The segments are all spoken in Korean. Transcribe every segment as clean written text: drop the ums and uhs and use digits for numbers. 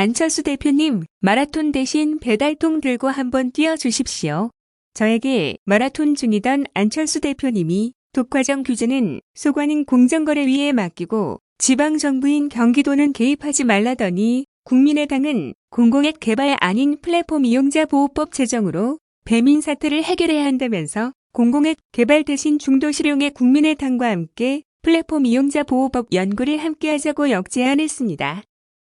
안철수 대표님, 마라톤 대신 배달통 들고 한번 뛰어주십시오. 저에게 마라톤 중이던 안철수 대표님이 독과점 규제는 소관인 공정거래위에 맡기고 지방정부인 경기도는 개입하지 말라더니 국민의당은 공공앱 개발 아닌 플랫폼 이용자 보호법 제정으로 배민 사태를 해결해야 한다면서 공공앱 개발 대신 중도 실용의 국민의당과 함께 플랫폼 이용자 보호법 연구를 함께하자고 역제안했습니다.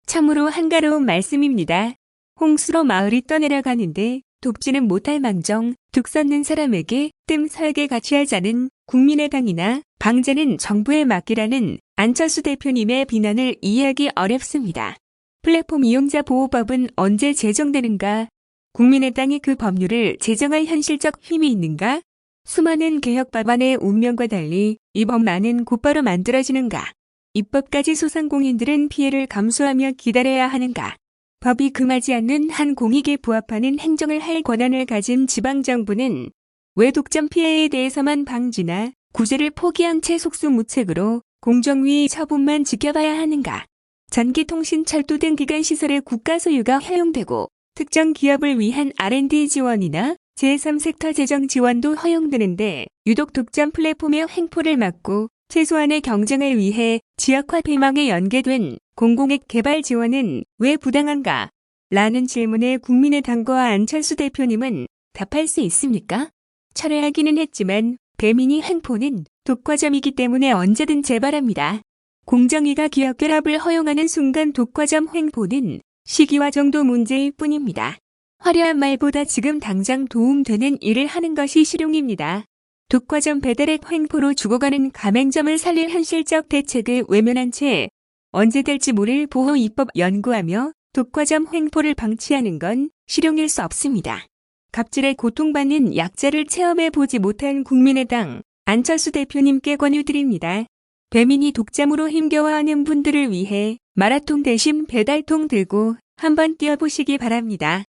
참으로 한가로운 말씀입니다. 홍수로 마을이 떠내려가는데 돕지는 못할 망정 둑 섰는 사람에게 뜸 설게 같이 하자는 국민의당이나 방제는 정부에 맡기라는 안철수 대표님의 비난을 이해하기 어렵습니다. 플랫폼 이용자 보호법은 언제 제정되는가? 국민의당이 그 법률을 제정할 현실적 힘이 있는가? 수많은 개혁 법안의 운명과 달리 이 법만은 곧바로 만들어지는가? 입법까지 소상공인들은 피해를 감수하며 기다려야 하는가? 법이 금하지 않는 한 공익에 부합하는 행정을 할 권한을 가진 지방정부는 왜 독점 피해에 대해서만 방지나 구제를 포기한 채 속수무책으로 공정위 처분만 지켜봐야 하는가? 전기통신, 철도 등 기간시설의 국가 소유가 허용되고 특정 기업을 위한 R&D 지원이나 제3섹터 재정 지원도 허용되는데 유독 독점 플랫폼의 횡포를 막고 최소한의 경쟁을 위해 지역화 폐망에 연계된 공공앱 개발 지원은 왜 부당한가? 라는 질문에 국민의당과 안철수 대표님은 답할 수 있습니까? 철회하기는 했지만 배민이 횡포는 독과점이기 때문에 언제든 재발합니다. 공정위가 기업 결합을 허용하는 순간 독과점 횡포는 시기와 정도 문제일 뿐입니다. 화려한 말보다 지금 당장 도움되는 일을 하는 것이 실용입니다. 독과점 배달앱 횡포로 죽어가는 가맹점을 살릴 현실적 대책을 외면한 채 언제 될지 모를 보호 입법 연구하며 독과점 횡포를 방치하는 건 실용일 수 없습니다. 갑질에 고통받는 약자를 체험해 보지 못한 국민의당 안철수 대표님께 권유드립니다. 배민이 독점으로 힘겨워하는 분들을 위해 마라톤 대신 배달통 들고 한번 뛰어보시기 바랍니다.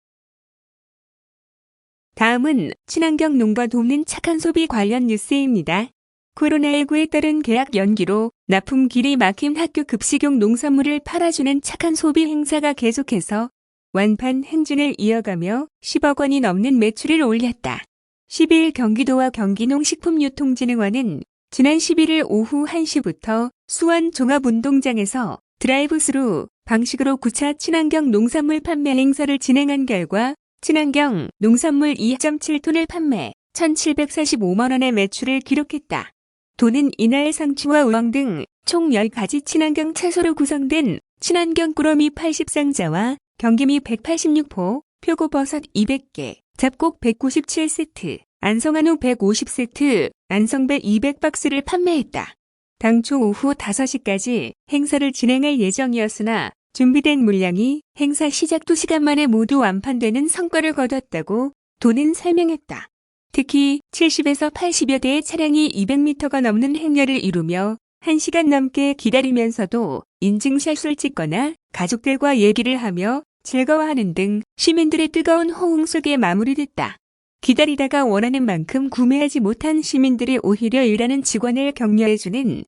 다음은 친환경 농가 돕는 착한 소비 관련 뉴스입니다. 코로나19에 따른 계약 연기로 납품길이 막힌 학교 급식용 농산물을 팔아주는 착한 소비 행사가 계속해서 완판 행진을 이어가며 10억 원이 넘는 매출을 올렸다. 12일 경기도와 경기농식품유통진흥원은 지난 11일 오후 1시부터 수원 종합운동장에서 드라이브스루 방식으로 9차 친환경 농산물 판매 행사를 진행한 결과 친환경 농산물 2.7톤을 판매 1,745만 원의 매출을 기록했다. 도는 이날 상추와 우엉 등 총 10가지 친환경 채소로 구성된 친환경 꾸러미 80상자와 경기미 186포, 표고버섯 200개, 잡곡 197세트, 안성한우 150세트, 안성배 200박스를 판매했다. 당초 오후 5시까지 행사를 진행할 예정이었으나 준비된 물량이 행사 시작 2시간 만에 모두 완판되는 성과를 거뒀다고 도는 설명했다. 특히 70에서 80여 대의 차량이 200m가 넘는 행렬을 이루며 1시간 넘게 기다리면서도 인증샷을 찍거나 가족들과 얘기를 하며 즐거워하는 등 시민들의 뜨거운 호응 속에 마무리됐다. 기다리다가 원하는 만큼 구매하지 못한 시민들이 오히려 일하는 직원을 격려해주는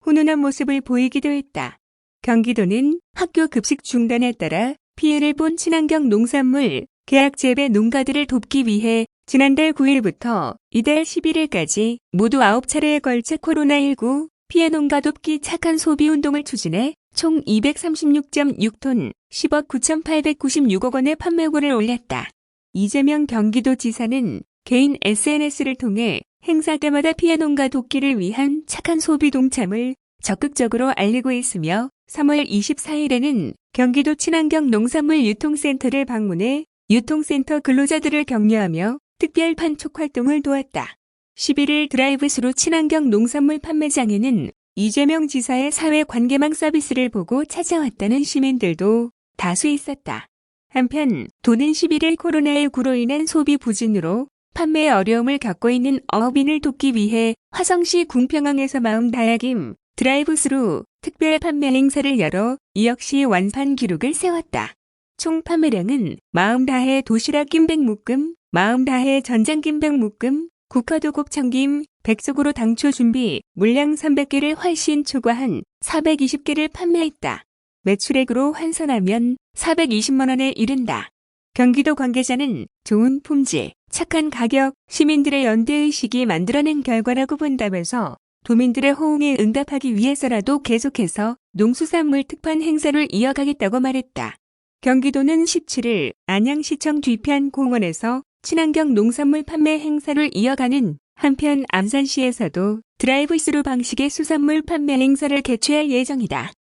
훈훈한 모습을 보이기도 했다. 경기도는 학교 급식 중단에 따라 피해를 본 친환경 농산물 계약 재배 농가들을 돕기 위해 지난달 9일부터 이달 11일까지 모두 9차례에 걸쳐 코로나19 피해 농가 돕기 착한 소비 운동을 추진해 총 236.6톤 10억 9,896억 원의 판매고를 올렸다. 이재명 경기도지사는 개인 SNS를 통해 행사 때마다 피해 농가 돕기를 위한 착한 소비 동참을 적극적으로 알리고 있으며 3월 24일에는 경기도 친환경 농산물 유통센터를 방문해 유통센터 근로자들을 격려하며 특별 판촉 활동을 도왔다. 11일 드라이브스루 친환경 농산물 판매장에는 이재명 지사의 사회관계망 서비스를 보고 찾아왔다는 시민들도 다수 있었다. 한편 도는 11일 코로나19로 인한 소비 부진으로 판매에 어려움을 겪고 있는 어업인을 돕기 위해 화성시 궁평항에서 마음다하김 드라이브스루 특별 판매 행사를 열어 이 역시 완판 기록을 세웠다. 총 판매량은 마음다해 도시락 김백 묶음, 마음다해 전장 김백 묶음, 국화도 곱창김, 백숙으로 당초 준비 물량 300개를 훨씬 초과한 420개를 판매했다. 매출액으로 환산하면 420만 원에 이른다. 경기도 관계자는 좋은 품질, 착한 가격, 시민들의 연대의식이 만들어낸 결과라고 본다면서 도민들의 호응에 응답하기 위해서라도 계속해서 농수산물 특판 행사를 이어가겠다고 말했다. 경기도는 17일 안양시청 뒤편 공원에서 친환경 농산물 판매 행사를 이어가는 한편 안산시에서도 드라이브스루 방식의 수산물 판매 행사를 개최할 예정이다.